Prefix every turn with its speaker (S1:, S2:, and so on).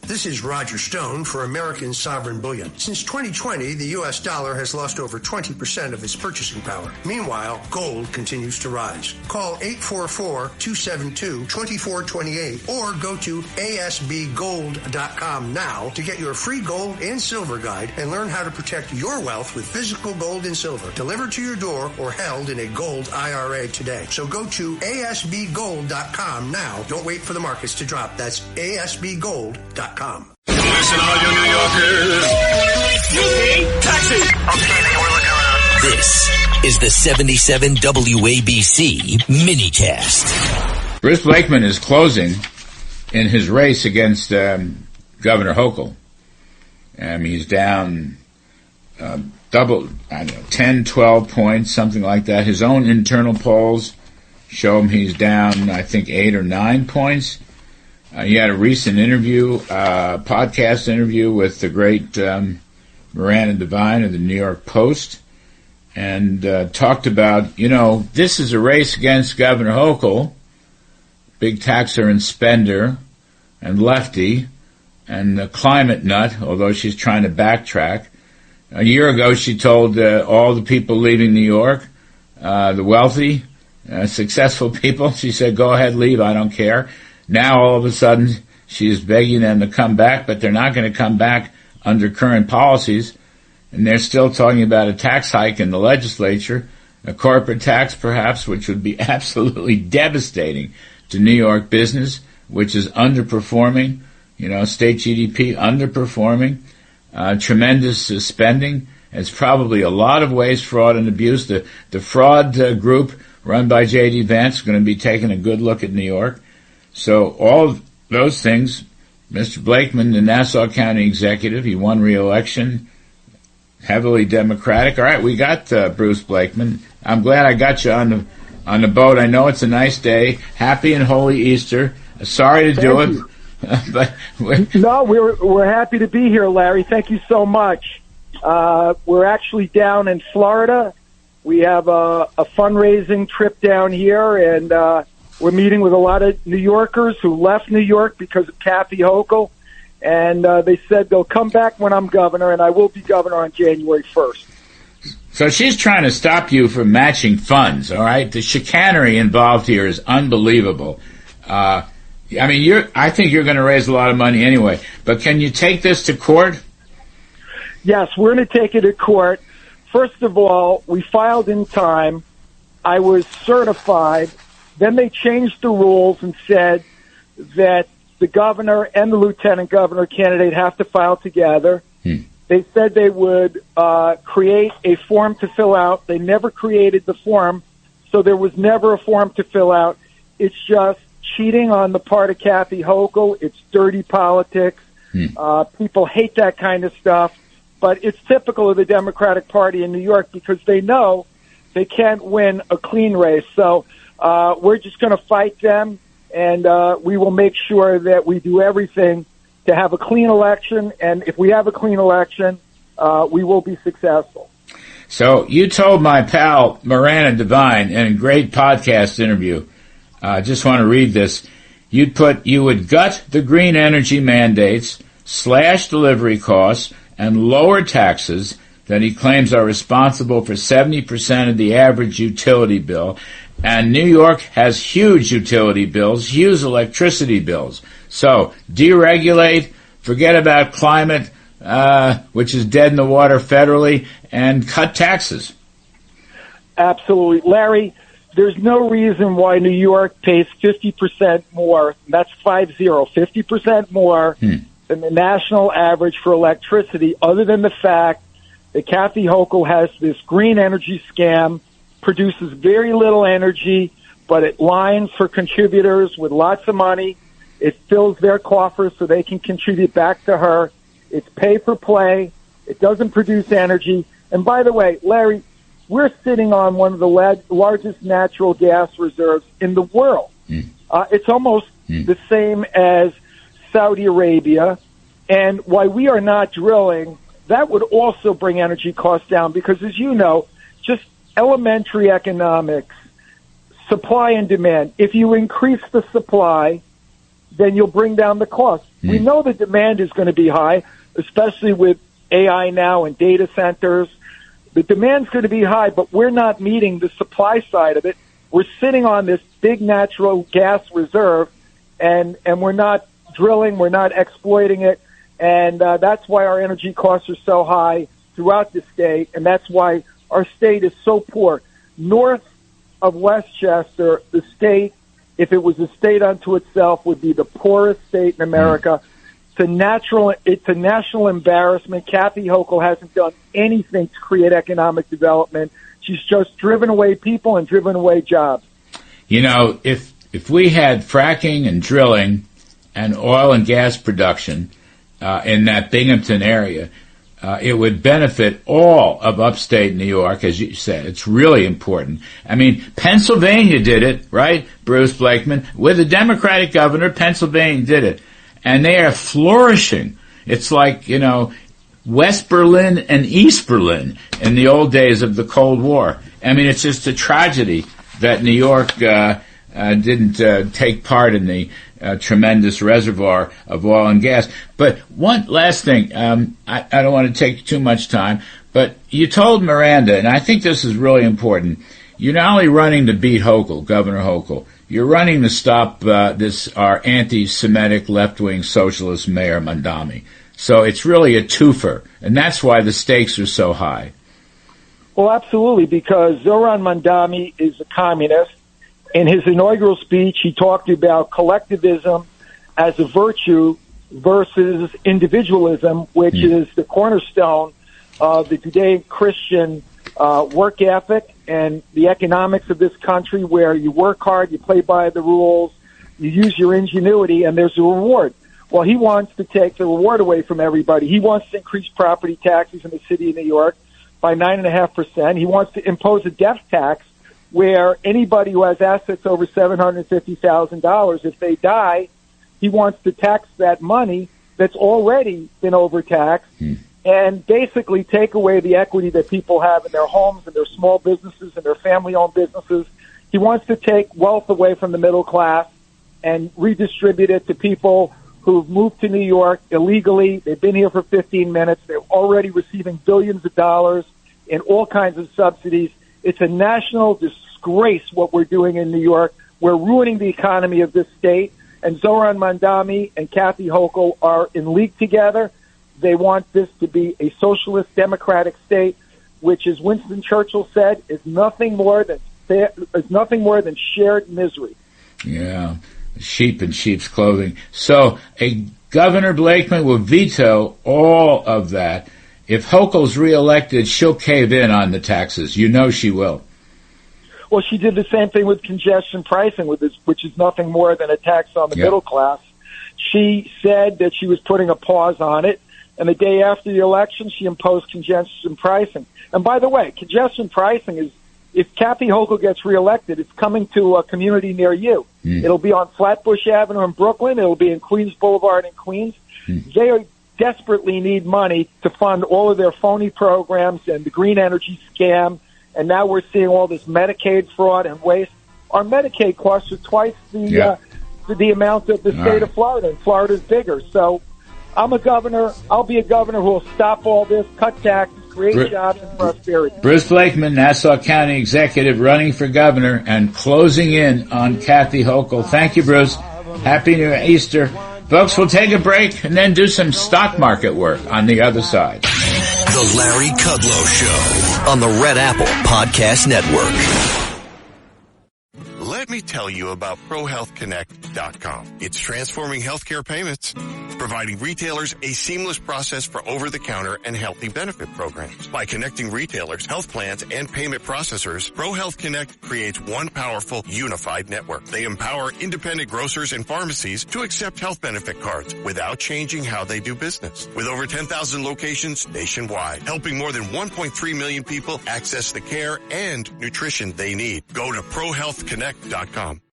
S1: This is Roger Stone for American Sovereign Bullion. Since 2020, the U.S. dollar has lost over 20% of its purchasing power. Meanwhile, gold continues to rise. Call 844-272-2428 or go to asbgold.com now to get your free gold and silver guide and learn how to protect your wealth with physical gold and silver delivered to your door or held in a gold IRA today. So go to asbgold.com now. Don't wait for the markets to drop. That's asbgold.com.
S2: Listen, all you New Yorkers. Taxi. Okay, we're looking around.
S3: This is the 77 WABC minicast.
S4: Bruce Blakeman is closing in his race against Governor Hochul. He's down 10, 12 points, something like that. His own internal polls show him he's down, I think, 8 or 9 points. He had a recent interview, podcast interview with the great Miranda Devine of the New York Post, and talked about, this is a race against Governor Hochul, big taxer and spender, and lefty, and the climate nut, although she's trying to backtrack. A year ago, she told all the people leaving New York, the wealthy, successful people, she said, go ahead, leave, I don't care. Now, all of a sudden, she is begging them to come back, but they're not going to come back under current policies. And they're still talking about a tax hike in the legislature, a corporate tax perhaps, which would be absolutely devastating to New York business, which is underperforming, state GDP underperforming, tremendous spending. It's probably a lot of waste, fraud, and abuse. The fraud group run by J.D. Vance is going to be taking a good look at New York. So all of those things, Mr. Blakeman, the Nassau County executive, he won re-election, heavily Democratic. All right, we got Bruce Blakeman. I'm glad I got you on the boat. I know it's a nice day. Happy and holy Easter. Sorry to do it, but
S5: we're happy to be here, Larry. Thank you so much. We're actually down in Florida. We have a fundraising trip down here, and we're meeting with a lot of New Yorkers who left New York because of Kathy Hochul, and they said they'll come back when I'm governor, and I will be governor on January 1st.
S4: So she's trying to stop you from matching funds, all right? The chicanery involved here is unbelievable. I think you're going to raise a lot of money anyway, but can you take this to court?
S5: Yes, we're going to take it to court. First of all, we filed in time. I was certified. Then they changed the rules and said that the governor and the lieutenant governor candidate have to file together. They said they would create a form to fill out. They never created the form, so there was never a form to fill out. It's just cheating on the part of Kathy Hochul. It's dirty politics. People hate that kind of stuff. But it's typical of the Democratic Party in New York because they know they can't win a clean race. So we're just going to fight them, and we will make sure that we do everything to have a clean election. And if we have a clean election, we will be successful.
S4: So you told my pal Miranda Devine in a great podcast interview, I just want to read this, you would gut the green energy mandates, slash delivery costs, and lower taxes that he claims are responsible for 70% of the average utility bill. And New York has huge utility bills, huge electricity bills. So deregulate, forget about climate, which is dead in the water federally, and cut taxes.
S5: Absolutely. Larry, there's no reason why New York pays 50% more, that's 50% more than the national average for electricity, other than the fact that Kathy Hochul has this green energy scam, produces very little energy, but it lines for contributors with lots of money. It fills their coffers so they can contribute back to her. It's pay for play. It doesn't produce energy. And by the way, Larry, we're sitting on one of the largest natural gas reserves in the world. It's almost the same as Saudi Arabia. And why we are not drilling, that would also bring energy costs down because, as you know, just elementary economics, supply and demand. If you increase the supply, then you'll bring down the cost. We know the demand is going to be high, especially with AI now and data centers. The demand's going to be high, but we're not meeting the supply side of it. We're sitting on this big natural gas reserve, and we're not drilling, we're not exploiting it, and that's why our energy costs are so high throughout the state, and that's why our state is so poor. North of Westchester, the state, if it was a state unto itself, would be the poorest state in America. It's a national embarrassment. Kathy Hochul hasn't done anything to create economic development. She's just driven away people and driven away jobs.
S4: You know, if we had fracking and drilling and oil and gas production in that Binghamton area, it would benefit all of upstate New York, as you said. It's really important. I mean, Pennsylvania did it, right, Bruce Blakeman? With a Democratic governor, Pennsylvania did it. And they are flourishing. It's like, you know, West Berlin and East Berlin in the old days of the Cold War. I mean, it's just a tragedy that New York didn't take part in the tremendous reservoir of oil and gas. But one last thing, I don't want to take too much time, but you told Miranda, and I think this is really important, you're not only running to beat Hochul, Governor Hochul, you're running to stop our anti-Semitic left-wing socialist Mayor Mondami. So it's really a twofer, and that's why the stakes are so high.
S5: Well, absolutely, because Zoran Mondami is a communist. In his inaugural speech, he talked about collectivism as a virtue versus individualism, which is the cornerstone of the Judeo-Christian work ethic and the economics of this country, where you work hard, you play by the rules, you use your ingenuity, and there's a reward. Well, he wants to take the reward away from everybody. He wants to increase property taxes in the city of New York by 9.5%. He wants to impose a death tax where anybody who has assets over $750,000, if they die, he wants to tax that money that's already been overtaxed and basically take away the equity that people have in their homes and their small businesses and their family-owned businesses. He wants to take wealth away from the middle class and redistribute it to people who've moved to New York illegally. They've been here for 15 minutes. They're already receiving billions of dollars in all kinds of subsidies. It's a national disgrace what we're doing in New York. We're ruining the economy of this state, and Zoran Mondami and Kathy Hochul are in league together. They want this to be a socialist democratic state, which, as Winston Churchill said, is nothing more than shared misery.
S4: Yeah. Sheep in sheep's clothing. So a Governor Blakeman will veto all of that. If Hochul's reelected, she'll cave in on the taxes. You know she will.
S5: Well, she did the same thing with congestion pricing, which is nothing more than a tax on the middle class. She said that she was putting a pause on it, and the day after the election, she imposed congestion pricing. And by the way, congestion pricing is, if Kathy Hochul gets reelected, it's coming to a community near you. It'll be on Flatbush Avenue in Brooklyn. It'll be in Queens Boulevard in Queens. They desperately need money to fund all of their phony programs and the green energy scam. And now we're seeing all this Medicaid fraud and waste. Our Medicaid costs are twice the amount of the state of Florida, and Florida's bigger. So I'm a governor. I'll be a governor who will stop all this, cut taxes, create jobs and prosperity.
S4: Bruce Blakeman, Nassau County Executive, running for governor and closing in on Kathy Hochul. Thank you, Bruce. Happy New Easter. Folks, we'll take a break and then do some stock market work on the other side.
S3: The Larry Kudlow Show on the Red Apple Podcast Network.
S6: Let me tell you about ProHealthConnect.com. It's transforming healthcare payments, providing retailers a seamless process for over-the-counter and healthy benefit programs. By connecting retailers, health plans, and payment processors, ProHealth Connect creates one powerful, unified network. They empower independent grocers and pharmacies to accept health benefit cards without changing how they do business. With over 10,000 locations nationwide, helping more than 1.3 million people access the care and nutrition they need. Go to ProHealthConnect.com.